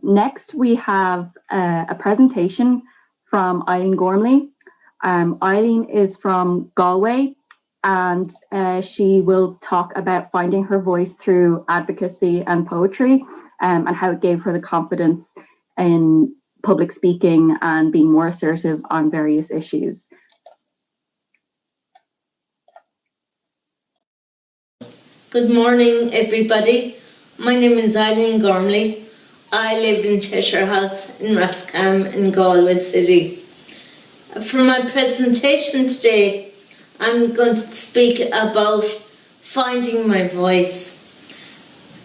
Next, we have a presentation from Eileen Gormley. Eileen is from Galway, and she will talk about finding her voice through advocacy and poetry, and how it gave her the confidence in public speaking and being more assertive on various issues. Good morning, everybody. My name is Eileen Gormley. I live in Cheshire House in Roscommon in Galway City. For my presentation today, I'm going to speak about finding my voice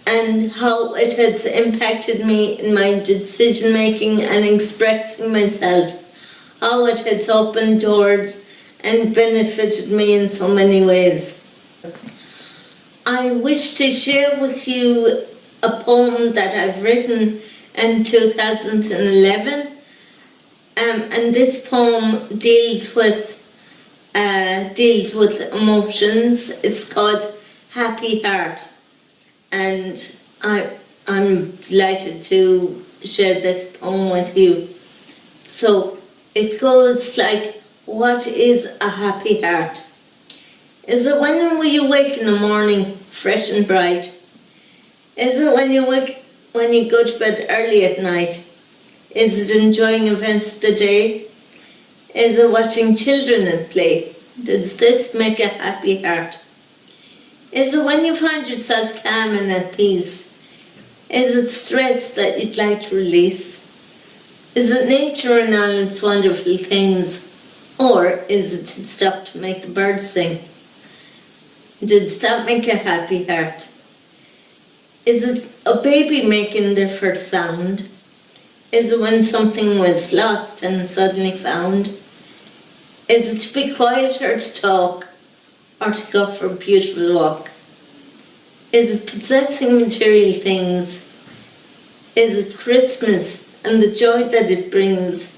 and how it has impacted me in my decision making and expressing myself, how it has opened doors and benefited me in so many ways. I wish to share with you a poem that I've written in 2011, and this poem deals with emotions. It's called Happy Heart, and I'm delighted to share this poem with you. So it goes like, what is a happy heart? Is it when you wake in the morning fresh and bright? Is it when you go to bed early at night? Is it enjoying events of the day? Is it watching children at play? Does this make a happy heart? Is it when you find yourself calm and at peace? Is it stress that you'd like to release? Is it nature and all its wonderful things? Or is it to stop to make the birds sing? Does that make a happy heart? Is it a baby making their first sound? Is it when something was lost and suddenly found? Is it to be quiet or to talk, or to go for a beautiful walk? Is it possessing material things? Is it Christmas and the joy that it brings?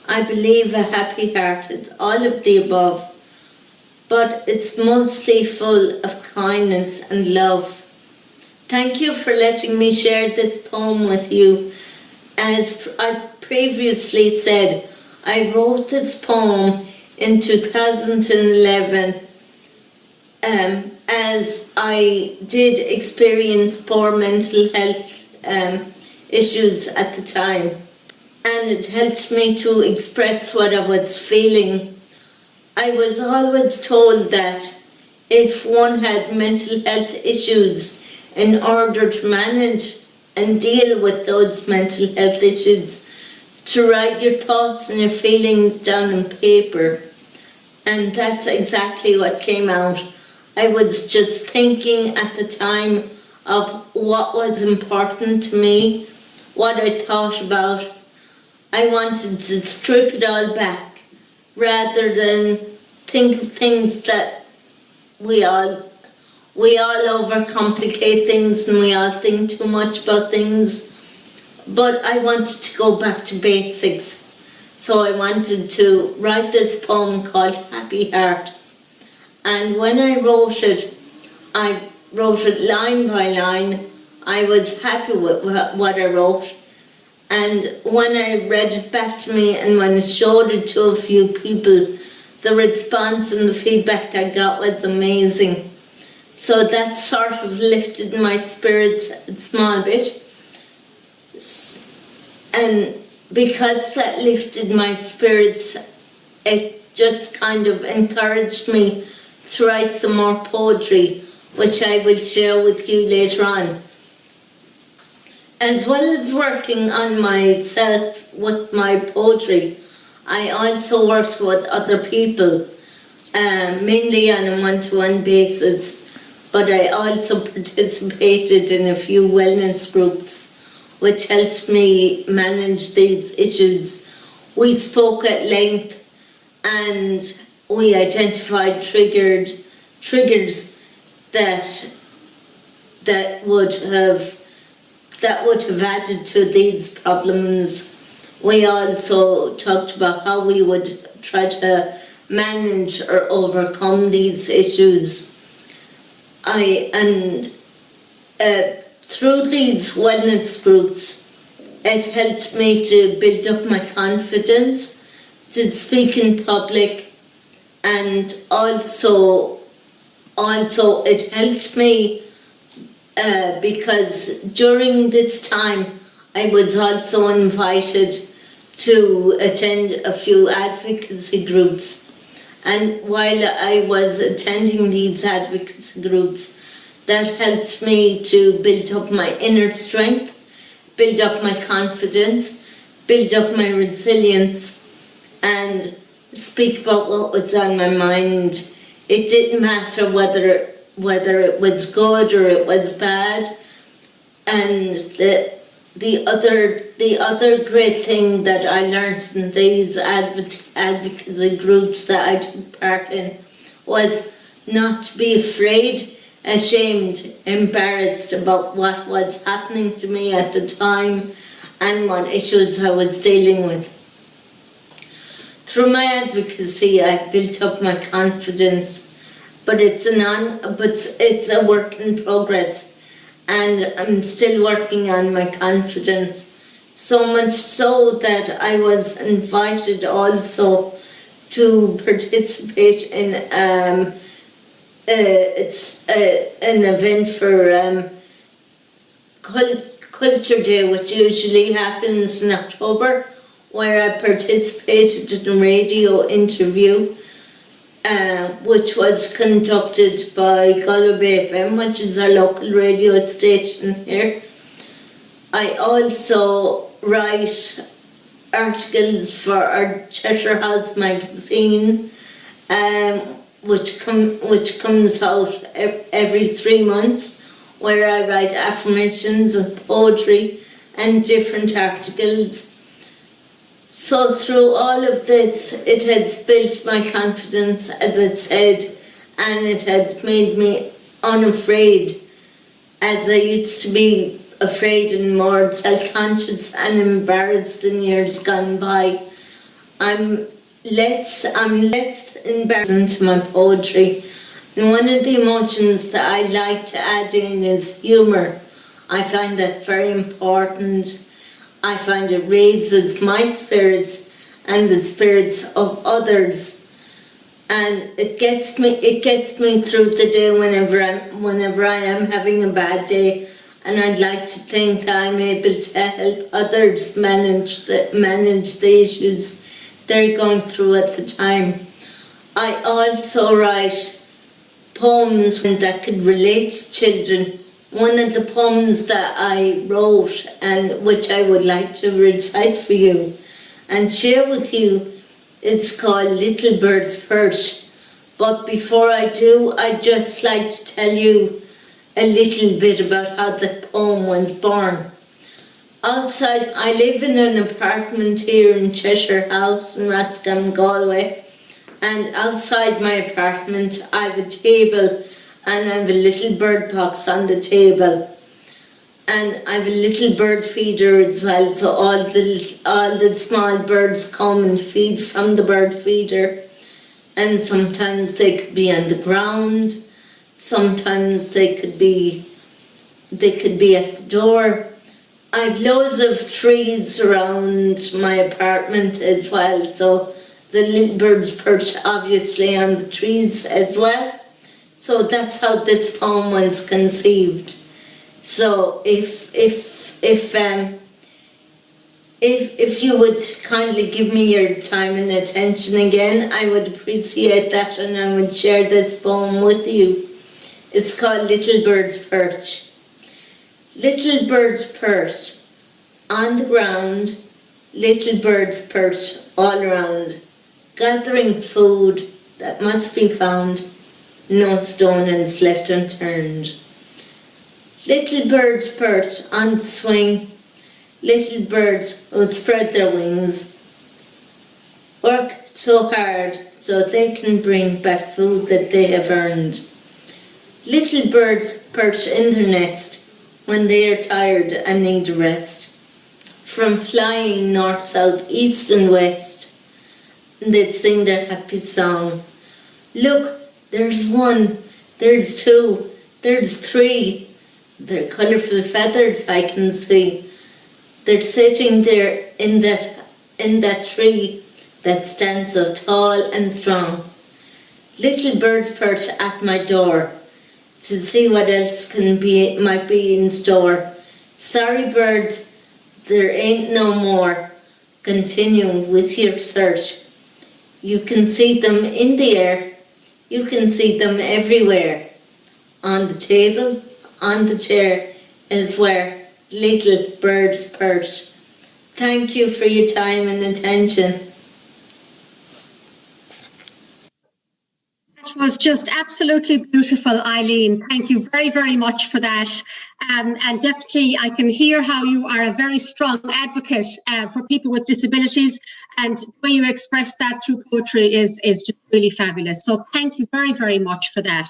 I believe a happy heart is all of the above, but it's mostly full of kindness and love. Thank you for letting me share this poem with you. As I previously said, I wrote this poem in 2011 as I did experience poor mental health issues at the time, and it helped me to express what I was feeling. I was always told that if one had mental health issues, in order to manage and deal with those mental health issues, to write your thoughts and your feelings down on paper. And that's exactly what came out. I was just thinking at the time of what was important to me, what I thought about. I wanted to strip it all back, rather than think of things that we all overcomplicate things, and we all think too much about things. But I wanted to go back to basics. So I wanted to write this poem called Happy Heart. And when I wrote it line by line. I was happy with what I wrote. And when I read it back to me and when I showed it to a few people, the response and the feedback I got was amazing. So that sort of lifted my spirits a small bit. And because that lifted my spirits, it just kind of encouraged me to write some more poetry, which I will share with you later on. As well as working on myself with my poetry, I also worked with other people, mainly on a one-to-one basis, but I also participated in a few wellness groups, which helped me manage these issues. We spoke at length and we identified triggers that would have added to these problems. We also talked about how we would try to manage or overcome these issues. Through these wellness groups, It helped me to build up my confidence to speak in public, and also it helped me because during this time I was also invited to attend a few advocacy groups. And while I was attending these advocacy groups, that helped me to build up my inner strength, build up my confidence, build up my resilience, and speak about what was on my mind. It didn't matter whether it was good or it was bad. And the other great thing that I learned in these advocacy groups that I took part in was not to be afraid, ashamed, embarrassed about what was happening to me at the time and what issues I was dealing with. Through my advocacy, I've built up my confidence, but it's a work in progress, and I'm still working on my confidence. So much so that I was invited also to participate in it's an event for Culture Day, which usually happens in October, where I participated in a radio interview, which was conducted by Galway FM, which is our local radio station here. I also write articles for our Cheshire House magazine, which comes out every 3 months, where I write affirmations and poetry and different articles. So through all of this, it has built my confidence, as I said, and it has made me unafraid, as I used to be afraid and more self-conscious and embarrassed in years gone by. I'm less embarrassed into my poetry. And one of the emotions that I like to add in is humour. I find that very important. I find it raises my spirits and the spirits of others, and it gets me through the day whenever I am having a bad day, and I'd like to think I'm able to help others manage the issues they're going through at the time. I also write poems that could relate to children. One of the poems that I wrote, and which I would like to recite for you and share with you, it's called Little Bird's Perch. But before I do, I'd just like to tell you a little bit about how the poem was born. Outside, I live in an apartment here in Cheshire House in Roscommon, Galway, and outside my apartment I have a table, and I have a little bird box on the table, and I have a little bird feeder as well, so all the small birds come and feed from the bird feeder, and sometimes they could be on the ground, sometimes they could be at the door. I have loads of trees around my apartment as well, so the little birds perch obviously on the trees as well. So that's how this poem was conceived. So if you would kindly give me your time and attention again, I would appreciate that, and I would share this poem with you. It's called Little Bird's Perch. Little birds perch on the ground, little birds perch all around, gathering food that must be found. No stone is left unturned. Little birds perch on the swing, little birds who spread their wings, work so hard so they can bring back food that they have earned. Little birds perch in their nest when they are tired and need rest, from flying north, south, east and west, and they'd sing their happy song. Look, there's one, there's two, there's three, their colourful feathers I can see. They're sitting there in that tree that stands so tall and strong. Little birds perch at my door to see what else might be in store. Sorry birds, there ain't no more. Continue with your search. You can see them in the air. You can see them everywhere. On the table, on the chair is where little birds perch. Thank you for your time and attention. That was just absolutely beautiful, Eileen. Thank you very, very much for that. And definitely I can hear how you are a very strong advocate for people with disabilities, and the way you express that through poetry is just really fabulous. So thank you very, very much for that.